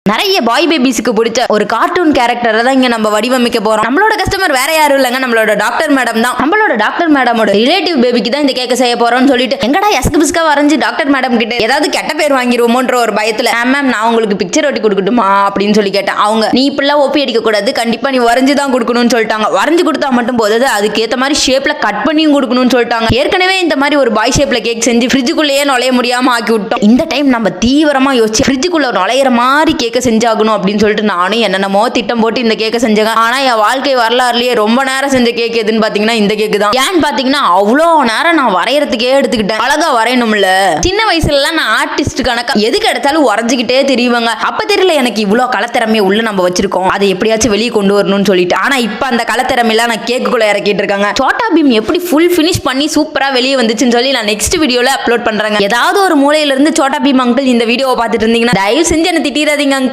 நிறைய பாய் பேபிஸ்க்கு பிடிச்ச ஒரு கார்ட்டூன் கேரக்டரை தான் இங்க நம்ம வடிவமைக்க போறோம். நம்மளோட கஸ்டமர் வேற யாரும் இல்லைங்க, நம்மளோட டாக்டர் மேடம் தான். நம்மளோட டாக்டர் மேடமோட ரிலேட்டிவ் பேபிக்கு தான் இந்த கேக்க செய்ய போறோம்னு சொல்லிட்டு எங்கடா எஸ்கு பிஸ்கா வரைஞ்சு டாக்டர் மேடம் கிட்ட ஏதாவது கெட்ட பேர் வாங்கிடுவோமோன்ற ஒரு பயத்துல மேம் நான் உங்களுக்கு பிக்சர் ஒட்டி கொடுக்கட்டுமா அப்படின்னு சொல்லி கேட்டேன். அவங்க நீ இப்பெல்லாம் ஓப்பி அடிக்க கூடாது, கண்டிப்பா நீ வரைஞ்சு தான் கொடுக்கணும்னு சொல்லிட்டாங்க. வரைஞ்சு கொடுத்தா மட்டும் போதாது, அதுக்கேற்ற மாதிரி ஷேப்ல கட் பண்ணியும் கொடுக்கணும்னு சொல்லிட்டாங்க. ஏற்கனவே இந்த மாதிரி ஒரு பாய் ஷேப்ல கேக் செஞ்சு ஃப்ரிட்ஜுக்குள்ளேயே நுழைய முடியாம ஆக்கி விட்டோம். இந்த டைம் நம்ம தீவிரமா யோசிச்சு ஃப்ரிட்ஜுக்குள்ள நுழையிற மாதிரி கேக்க செஞ்சாகணும் அப்படின்னு சொல்லிட்டு நானும் என்னென்னமோ திட்டம் போட்டு இந்த கேக்க செஞ்சேன். ஆனா என் வாழ்க்கை வரலாறுலயே ரொம்ப நேரம் செஞ்ச கேக் எதுன்னு பாத்தீங்கன்னா இந்த கேக்கு தான். ஏன்னு பாத்தீங்கன்னா அவ்வளோ நேரம் நான் வரையறதுக்கே எடுத்துக்கிட்டேன். அழகா வரையணும்ல. சின்ன வயசுல நான் ஆர்டிஸ்ட் கணக்கா எதுக்கு எடுத்தாலும் வரைஞ்சுக்கிட்டே தெரியுவாங்க. அப்ப தெரியல எனக்கு இவ்வளோ கலத்திறமையை உள்ள நம்ம வச்சிருக்கோம், அதை எப்படியாச்சும் வெளியே கொண்டு வரணும்னு சொல்லிட்டு. ஆனா இப்ப அந்த கலத்திறமையெல்லாம் நான் கேக்குக்குள்ள இறக்கிட்டு இருக்காங்க. சோட்டா பீம் எப்படி ஃபுல் ஃபினிஷ் பண்ணி சூப்பரா வெளியே வந்துச்சுன்னு சொல்லி நான் நெக்ஸ்ட் வீடியோல அப்லோட் பண்றேங்க. ஏதாவது ஒரு மூலையில இருந்து சோட்டா பீம் அங்கிள் இந்த வீடியோவை பார்த்துட்டு இருந்தீங்கன்னா தயவு செஞ்சு என்ன திட்டிடாதீங்க.